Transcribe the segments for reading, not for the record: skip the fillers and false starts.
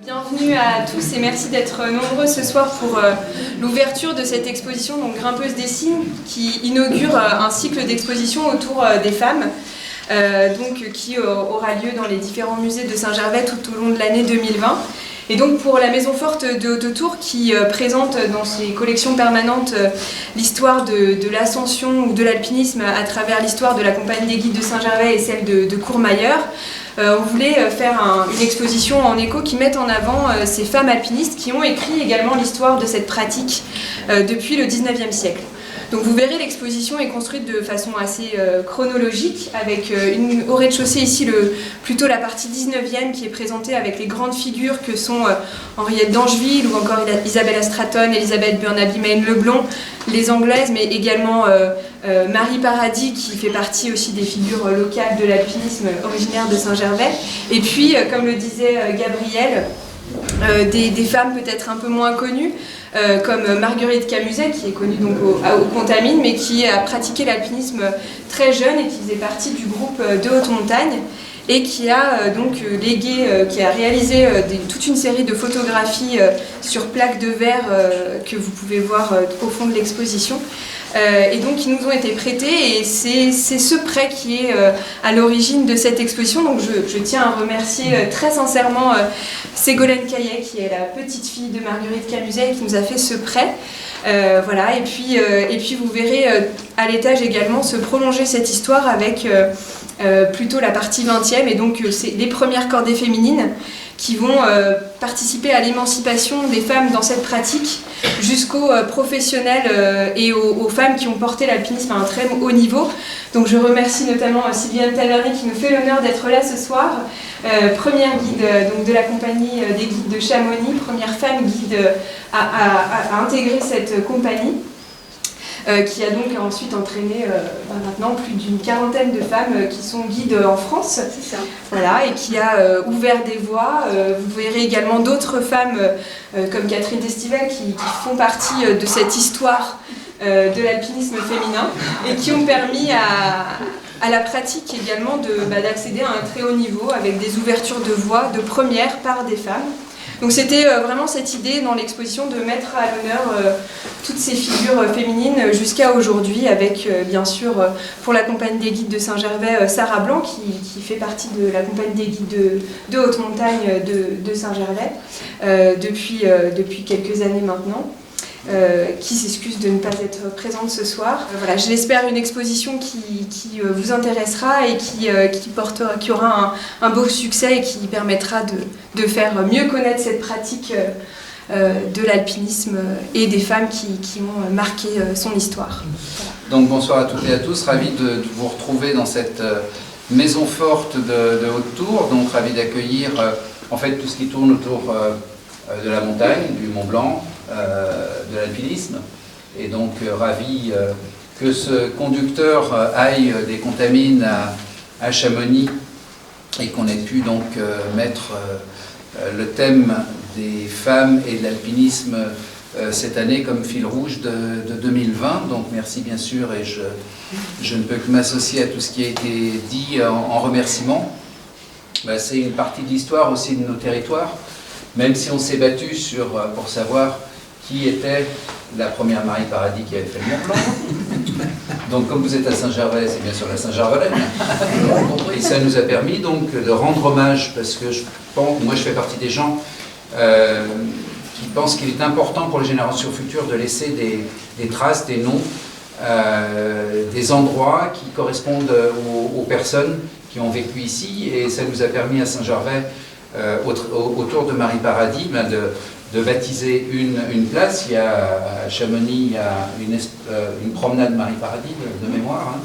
Bienvenue à tous et merci d'être nombreux ce soir pour l'ouverture de cette exposition donc Grimpeuse des Cygnes qui inaugure un cycle d'exposition autour des femmes qui aura lieu dans les différents musées de Saint-Gervais tout au long de l'année 2020. Et donc pour la Maison Forte de Haute-Tour qui présente dans ses collections permanentes l'histoire de l'ascension ou de l'alpinisme à travers l'histoire de la Compagnie des Guides de Saint-Gervais et celle de Courmayeur, on voulait faire une exposition en écho qui mette en avant ces femmes alpinistes qui ont écrit également l'histoire de cette pratique depuis le 19e siècle. Donc vous verrez, l'exposition est construite de façon assez chronologique, avec au rez-de-chaussée ici plutôt la partie 19e qui est présentée avec les grandes figures que sont Henriette d'Angeville ou encore Isabella Stratton, Elisabeth Burnaby Mayne-Leblond, les Anglaises, mais également Marie Paradis qui fait partie aussi des figures locales de l'alpinisme originaire de Saint-Gervais. Et puis, comme le disait Gabriel, des femmes peut-être un peu moins connues, comme Marguerite Camuset, qui est connue donc au Contamine, mais qui a pratiqué l'alpinisme très jeune et qui faisait partie du groupe de haute montagne et qui a qui a réalisé toute une série de photographies sur plaques de verre que vous pouvez voir au fond de l'exposition. Et donc qui nous ont été prêtés et c'est ce prêt qui est à l'origine de cette exposition. Donc je tiens à remercier très sincèrement Ségolène Caillet qui est la petite fille de Marguerite Camuset qui nous a fait ce prêt. Voilà, et puis vous verrez à l'étage également se prolonger cette histoire avec plutôt la partie 20e et donc c'est les premières cordées féminines qui vont participer à l'émancipation des femmes dans cette pratique jusqu'aux professionnels et aux femmes qui ont porté l'alpinisme à un très haut niveau. Donc je remercie notamment Sylviane Tavernier qui nous fait l'honneur d'être là ce soir, première guide donc, de la compagnie des guides de Chamonix, première femme guide à intégrer cette compagnie. Qui a donc ensuite entraîné maintenant plus d'une quarantaine de femmes qui sont guides en France. C'est ça. Voilà, et qui a ouvert des voies. Vous verrez également d'autres femmes comme Catherine Destivelle qui font partie de cette histoire de l'alpinisme féminin et qui ont permis à la pratique également d'accéder à un très haut niveau avec des ouvertures de voies de première par des femmes. Donc c'était vraiment cette idée dans l'exposition de mettre à l'honneur toutes ces figures féminines jusqu'à aujourd'hui avec bien sûr pour la Compagnie des Guides de Saint-Gervais Sarah Blanc qui fait partie de la Compagnie des Guides de haute montagne de Saint-Gervais depuis quelques années maintenant. Qui s'excuse de ne pas être présente ce soir. Voilà, je l'espère une exposition qui vous intéressera et qui aura un beau succès et qui permettra de faire mieux connaître cette pratique de l'alpinisme et des femmes qui ont marqué son histoire. Voilà. Donc bonsoir à toutes et à tous, ravi de vous retrouver dans cette maison forte de Haute-Tour, donc ravi d'accueillir en fait tout ce qui tourne autour de la montagne, du Mont Blanc, de l'alpinisme, et donc ravi que ce conducteur aille des Contamines à Chamonix et qu'on ait pu donc mettre le thème des femmes et de l'alpinisme cette année comme fil rouge de 2020. Donc merci bien sûr et je ne peux que m'associer à tout ce qui a été dit en remerciement. C'est une partie de l'histoire aussi de nos territoires, même si on s'est battu pour savoir qui était la première Marie Paradis qui avait fait le Mont Blanc. Donc comme vous êtes à Saint-Gervais, c'est bien sûr la Saint-Gervais. Et ça nous a permis donc de rendre hommage, parce que moi je fais partie des gens qui pensent qu'il est important pour les générations futures de laisser des traces, des noms, des endroits qui correspondent aux personnes qui ont vécu ici. Et ça nous a permis à Saint-Gervais, autour de Marie Paradis, de baptiser une place. Il y a à Chamonix, il y a une promenade Marie Paradis de mémoire, hein.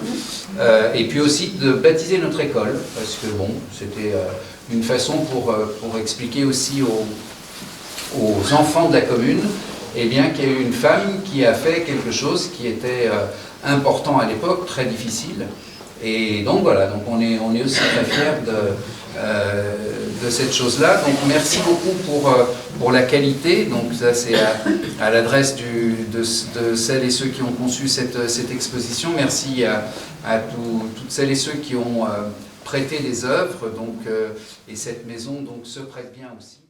Et puis aussi de baptiser notre école, parce que bon, c'était une façon pour expliquer aussi aux enfants de la commune qu'il y a eu une femme qui a fait quelque chose qui était important à l'époque, très difficile. Et donc voilà, donc on est aussi très fiers de cette chose-là. Donc merci beaucoup pour la qualité. Donc ça c'est à l'adresse de celles et ceux qui ont conçu cette exposition. Merci à toutes celles et ceux qui ont prêté les œuvres. Donc, et cette maison donc se prête bien aussi.